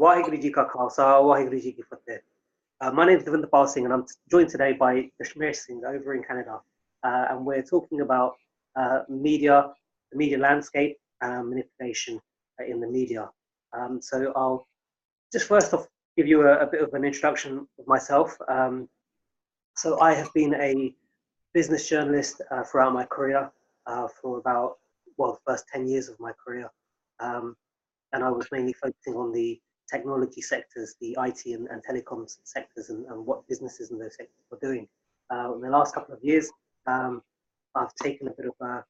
Waheguru Ji Ka Khalsa, Waheguru Ji Ki Fateh. My name is Dawinderpal Singh, and I'm joined today by Dashmesh Singh over in Canada. And we're talking about media, the media landscape, and manipulation in the media. So I'll just first off give you a bit of an introduction of myself. So I have been a business journalist throughout my career for about, the first 10 years of my career. And I was mainly focusing on the technology sectors, the IT and telecoms sectors, and what businesses in those sectors were doing. In the last couple of years, I've taken a bit of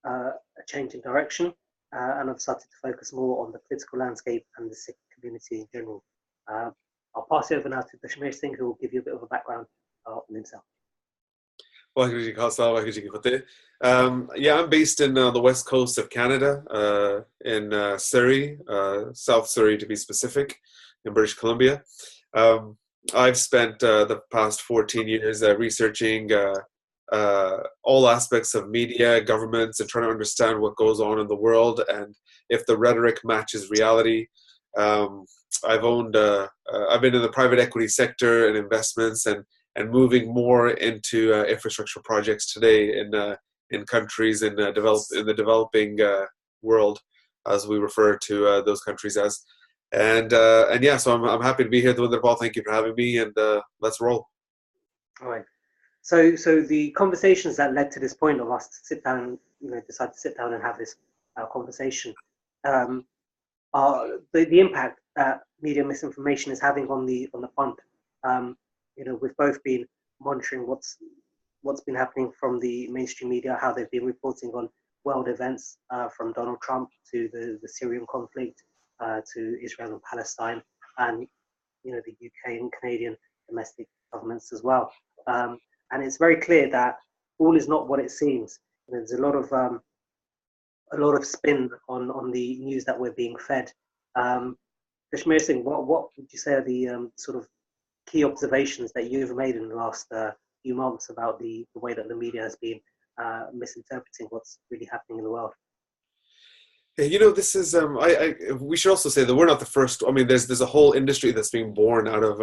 a change in direction, and I've started to focus more on the political landscape and the Sikh community in general. I'll pass it over now to Dashmesh Singh, who will give you a bit of a background on himself. Waheguru Ji Khalsa, Waheguru Ji Ki Fateh. I'm based in the west coast of Canada, in Surrey, South Surrey to be specific, in British Columbia. I've spent the past 14 years researching all aspects of media, governments, and trying to understand what goes on in the world and if the rhetoric matches reality. I've been in the private equity sector and investments and moving more into infrastructure projects today in countries in the developing world, as we refer to those countries as. So I'm happy to be here, Dawinderpal. Thank you for having me, and let's roll. All right. So the conversations that led to this point of us to sit down, decide to sit down and have this conversation, are the impact that media misinformation is having on the front. We've both been monitoring what's been happening from the mainstream media, how they've been reporting on world events, from Donald Trump to the Syrian conflict, to Israel and Palestine, and the UK and Canadian domestic governments as well. And it's very clear that all is not what it seems. There's a lot of spin on the news that we're being fed. Dashmesh Singh, what would you say are the sort of key observations that you've made in the last few months about the way that the media has been misinterpreting what's really happening in the world? This is we should also say that we're not the first. I mean, there's a whole industry that's being born out of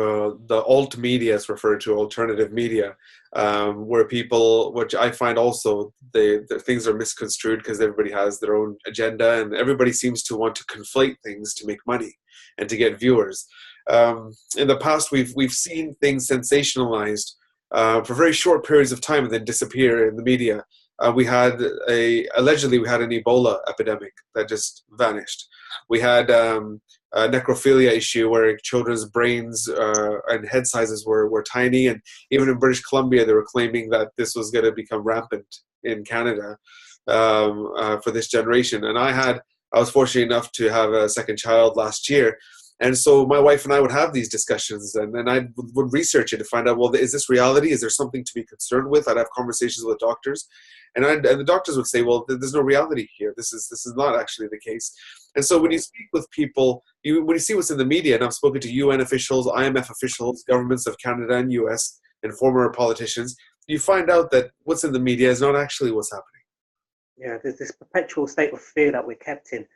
the alt media, as referred to, alternative media, where people, which I find also, the things are misconstrued because everybody has their own agenda and everybody seems to want to conflate things to make money and to get viewers. In the past, we've seen things sensationalized for very short periods of time and then disappear in the media. Allegedly we had an Ebola epidemic that just vanished. We had a necrophilia issue where children's brains and head sizes were tiny, and even in British Columbia they were claiming that this was going to become rampant in Canada for this generation. And I was fortunate enough to have a second child last year. And so my wife and I would have these discussions, and then I would research it to find out, well, is this reality? Is there something to be concerned with? I'd have conversations with doctors, and the doctors would say, well, there's no reality here. This is not actually the case. And so when you speak with people, when you see what's in the media, and I've spoken to UN officials, IMF officials, governments of Canada and US, and former politicians, you find out that what's in the media is not actually what's happening. Yeah, there's this perpetual state of fear that we're kept in,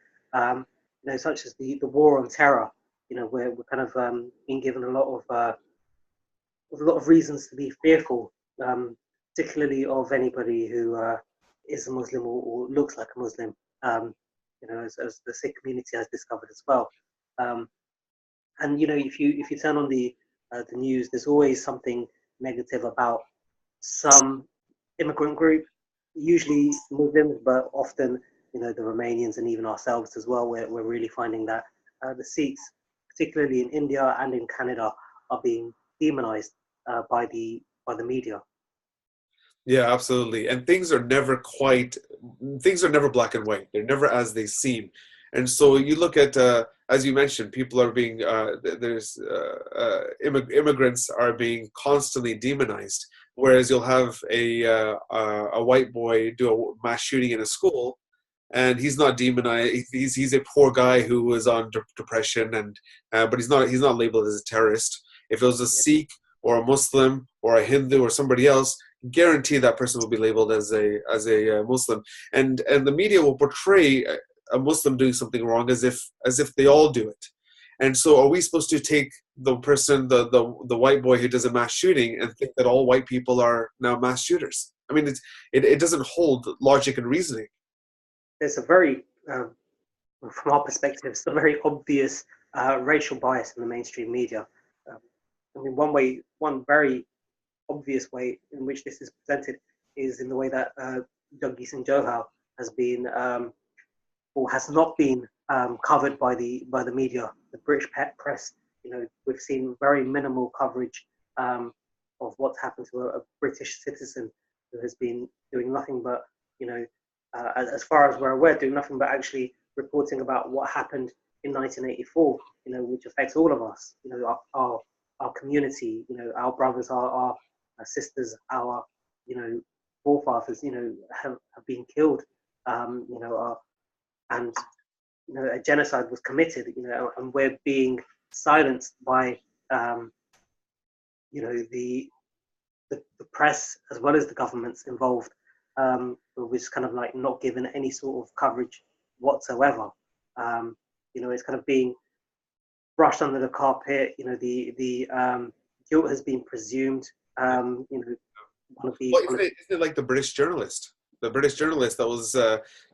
such as the war on terror. We're kind of being given a lot of reasons to be fearful, particularly of anybody who is a Muslim or looks like a Muslim, as the Sikh community has discovered as well. And if you turn on the news, there's always something negative about some immigrant group, usually Muslims, but often the Romanians and even ourselves as well. We're really finding that the Sikhs, particularly in India and in Canada, are being demonized by the media. Yeah, absolutely. And things are never black and white. They're never as they seem. And so you look at, as you mentioned, people are being, immigrants are being constantly demonized. Whereas you'll have a white boy do a mass shooting in a school, and he's not demonized. He's a poor guy who was on depression, but he's not labeled as a terrorist. If it was a Sikh or a Muslim or a Hindu or somebody else, guarantee that person will be labeled as a Muslim. And the media will portray a Muslim doing something wrong as if they all do it. And so are we supposed to take the person, the white boy who does a mass shooting, and think that all white people are now mass shooters? I mean, it doesn't hold logic and reasoning. There's a very, from our perspective, it's a very obvious racial bias in the mainstream media. Um, I mean, one very obvious way in which this is presented is in the way that Jaggi Singh Johal has been or has not been covered by the media, the British press. You know, we've seen very minimal coverage of what's happened to a British citizen who has been doing nothing but, you know, as far as we're aware, doing nothing but actually reporting about what happened in 1984. You know, which affects all of us. You know, our community. You know, our brothers, our sisters, our, you know, forefathers. You know, have been killed. You know, and, you know, a genocide was committed. You know, and we're being silenced by you know, the press as well as the governments involved, was kind of like not given any sort of coverage whatsoever. You know, it's kind of being brushed under the carpet. You know, the guilt has been presumed. You know, Well, isn't it like the British journalist? The British journalist that was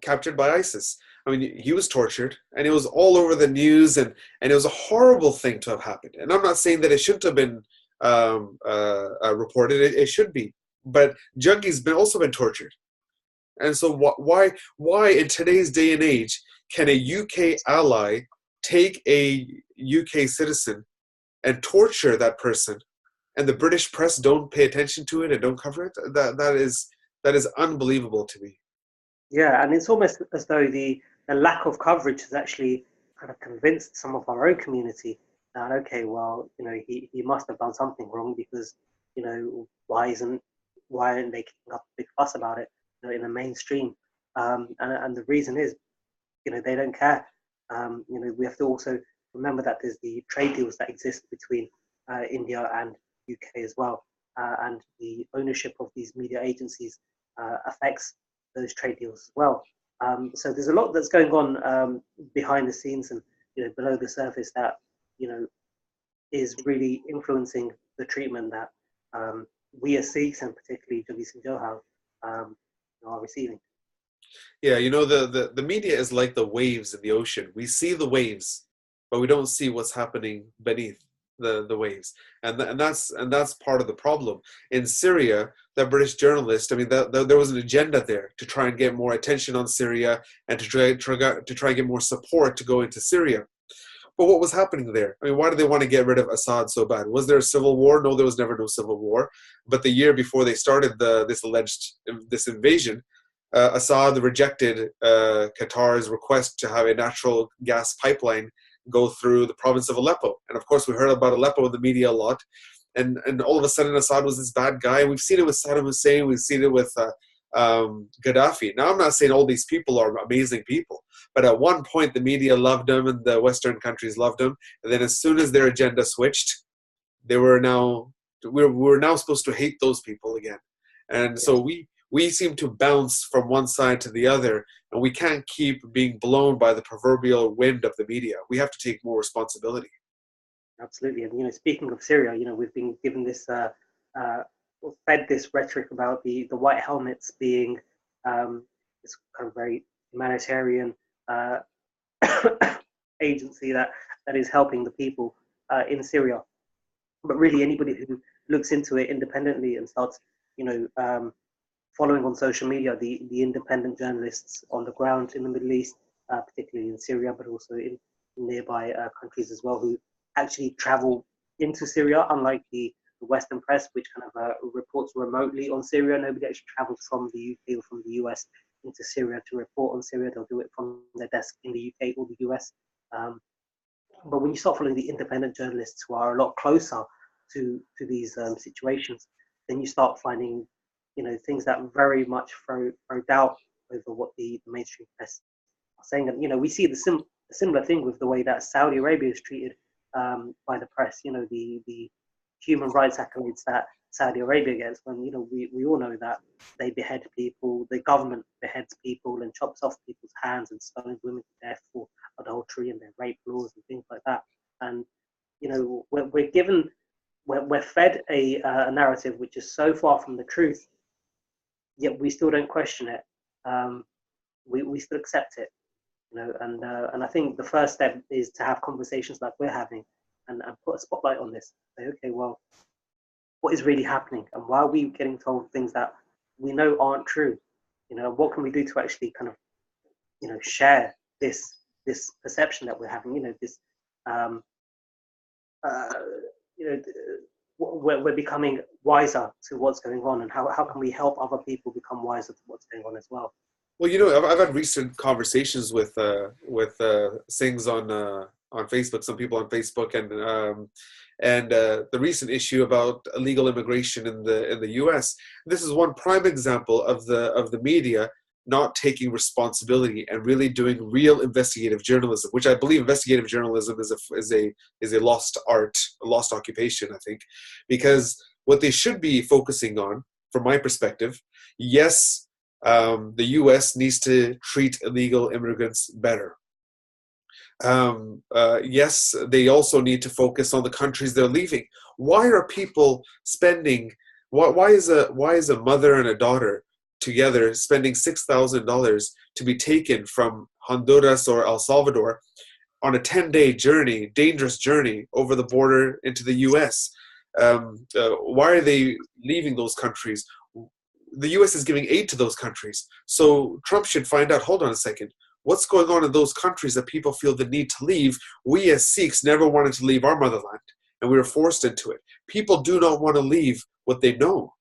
captured by ISIS. I mean, he was tortured, and it was all over the news, and it was a horrible thing to have happened. And I'm not saying that it shouldn't have been reported. It should be. But Juggy's also been tortured. And so why in today's day and age can a UK ally take a UK citizen and torture that person, and the British press don't pay attention to it and don't cover it? That is unbelievable to me. Yeah, and it's almost as though the lack of coverage has actually kind of convinced some of our own community that, okay, well, you know, he must have done something wrong, because, you know, why aren't they kicking up a big fuss about it, you know, in the mainstream? And the reason is, you know, they don't care. You know, we have to also remember that there's the trade deals that exist between India and UK as well, and the ownership of these media agencies affects those trade deals as well. So there's a lot that's going on behind the scenes and, you know, below the surface that, you know, is really influencing the treatment that we as Sikhs, and particularly Jaggi Singh Johal, are receiving. Yeah, you know, the media is like the waves in the ocean. We see the waves, but we don't see what's happening beneath the waves, and that's part of the problem. In Syria, that British journalist, I mean, there was an agenda there to try and get more attention on Syria, and to try and get more support to go into Syria. But what was happening there? I mean, why did they want to get rid of Assad so bad? Was there a civil war? No, there was never no civil war. But the year before they started this invasion, Assad rejected Qatar's request to have a natural gas pipeline go through the province of Aleppo. And of course, we heard about Aleppo in the media a lot. And all of a sudden, Assad was this bad guy. We've seen it with Saddam Hussein. We've seen it with Gaddafi. Now, I'm not saying all these people are amazing people, but at one point, the media loved them and the Western countries loved them. And then as soon as their agenda switched, we were now supposed to hate those people again. And so we seem to bounce from one side to the other, and we can't keep being blown by the proverbial wind of the media. We have to take more responsibility. Absolutely. And, you know, speaking of Syria, you know, we've been given this, fed this rhetoric about the white helmets being this kind of very humanitarian agency that is helping the people in Syria. But really, anybody who looks into it independently and starts, you know, following on social media the independent journalists on the ground in the Middle East, particularly in Syria, but also in nearby countries as well, who actually travel into Syria, unlike the Western press, which kind of reports remotely on Syria. Nobody actually travels from the UK or from the US into Syria to report on Syria. They'll do it from their desk in the UK or the US. But when you start following the independent journalists who are a lot closer to these situations, then you start finding, you know, things that very much throw doubt over what the mainstream press are saying. And, you know, we see the similar thing with the way that Saudi Arabia is treated by the press. You know, the human rights accolades that Saudi Arabia gets, when, you know, we all know that they behead people, the government beheads people and chops off people's hands and stones women to death for adultery and their rape laws and things like that. And we're given, we're fed a narrative which is so far from the truth, yet we still don't question it. We still accept it, and I think the first step is to have conversations like we're having, and put a spotlight on this. Say, okay, well, what is really happening, and why are we getting told things that we know aren't true? What can we do to actually kind of, share this perception that we're having? This, uh, you know, we're becoming wiser to what's going on, and how can we help other people become wiser to what's going on as well? Well, I've had recent conversations with Singhs on Facebook, some people on Facebook, and the recent issue about illegal immigration in the U.S. This is one prime example of the media not taking responsibility and really doing real investigative journalism, which I believe investigative journalism is a lost art, a lost occupation, I think, because what they should be focusing on, from my perspective, yes, the U.S. needs to treat illegal immigrants better. Yes, they also need to focus on the countries they're leaving. Why are people spending? Why is a mother and a daughter together spending $6,000 to be taken from Honduras or El Salvador on a 10-day journey, dangerous journey over the border into the U.S.? Why are they leaving those countries? The U.S. is giving aid to those countries. So Trump should find out, hold on a second, what's going on in those countries that people feel the need to leave? We as Sikhs never wanted to leave our motherland, and we were forced into it. People do not want to leave what they know.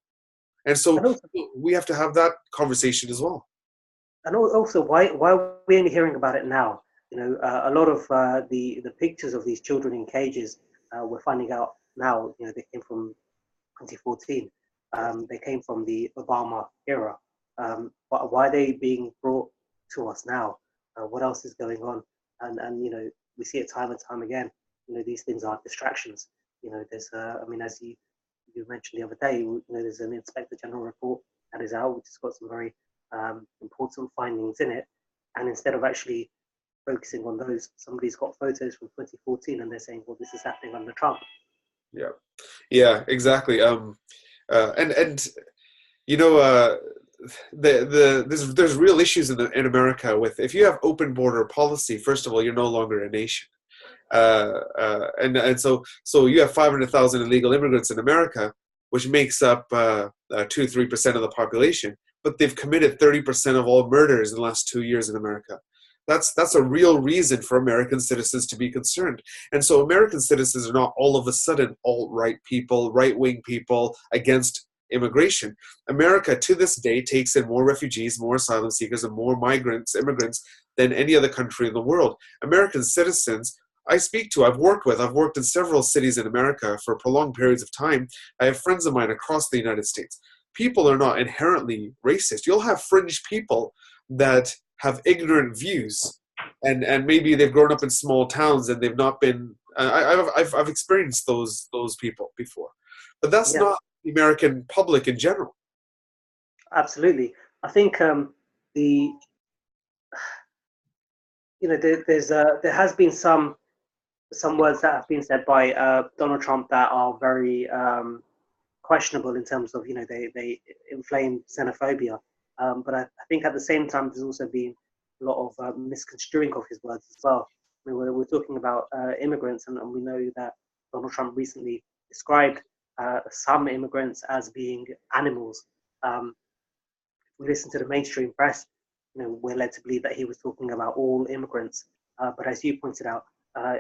And so we have to have that conversation as well. And also, why are we only hearing about it now? A lot of the pictures of these children in cages, we're finding out now, they came from 2014. They came from the Obama era. But why are they being brought to us now? What else is going on? And we see it time and time again. These things are distractions. There's as you mentioned the other day, there's an Inspector General report that is out, which has got some very important findings in it. And instead of actually focusing on those, somebody's got photos from 2014, and they're saying, "Well, this is happening under Trump." Yeah, exactly. There's real issues in America with, if you have open border policy, first of all, you're no longer a nation. So you have 500,000 illegal immigrants in America, which makes up 2-3% of the population, but they've committed 30% of all murders in the last 2 years in America. That's a real reason for American citizens to be concerned. And so American citizens are not all of a sudden alt-right people, right-wing people against immigration. America to this day takes in more refugees, more asylum seekers, and more immigrants than any other country in the world. American citizens I've worked in several cities in America for prolonged periods of time. I have friends of mine across the United States. People are not inherently racist. You'll have fringe people that have ignorant views, and maybe they've grown up in small towns and they've not been. I've experienced those people before, but that's not the American public in general. Absolutely, I think there has been some words that have been said by Donald Trump that are very questionable in terms of, they inflame xenophobia. But I think at the same time, there's also been a lot of misconstruing of his words as well. I mean, we're talking about immigrants, and we know that Donald Trump recently described some immigrants as being animals. If we listen to the mainstream press, we're led to believe that he was talking about all immigrants. But as you pointed out,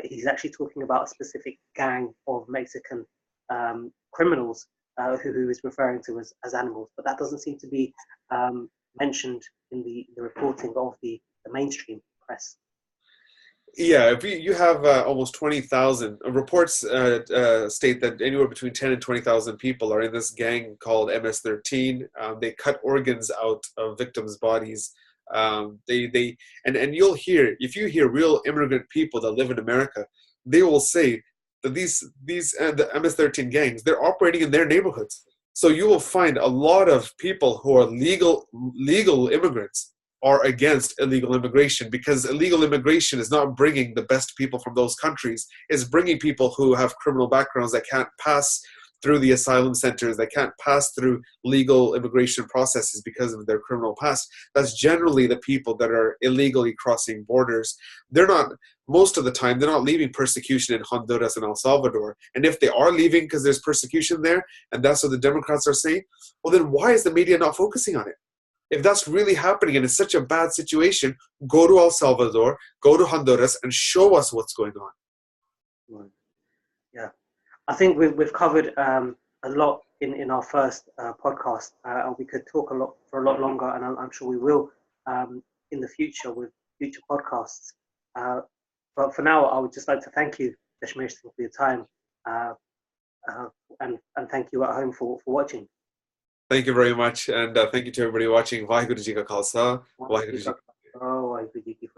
he's actually talking about a specific gang of Mexican criminals who he was referring to as animals. But that doesn't seem to be mentioned in the reporting of the mainstream press. Yeah, if you have almost 20,000 reports state that anywhere between 10 and 20,000 people are in this gang called MS-13. They cut organs out of victims' bodies. And you'll hear, if you hear real immigrant people that live in America, they will say that the MS-13 gangs, they're operating in their neighborhoods. So you will find a lot of people who are legal immigrants are against illegal immigration, because illegal immigration is not bringing the best people from those countries. It's bringing people who have criminal backgrounds that can't pass through the asylum centers, that can't pass through legal immigration processes because of their criminal past. That's generally the people that are illegally crossing borders. They're not, most of the time, they're not leaving persecution in Honduras and El Salvador. And if they are leaving because there's persecution there, and that's what the Democrats are saying, well, then why is the media not focusing on it? If that's really happening and it's such a bad situation, go to El Salvador, go to Honduras, and show us what's going on. Right. Yeah, I think we've covered a lot in our first podcast. We could talk for a lot longer, and I'm sure we will in the future with future podcasts. But for now, I would just like to thank you, Dashmesh, for your time, and thank you at home for watching. Thank you very much, and thank you to everybody watching. Vaheguru Ji Ka Khalsa, Vaheguru Ji Ki Fateh. Oh, Vaheguru Ji Ki Fateh.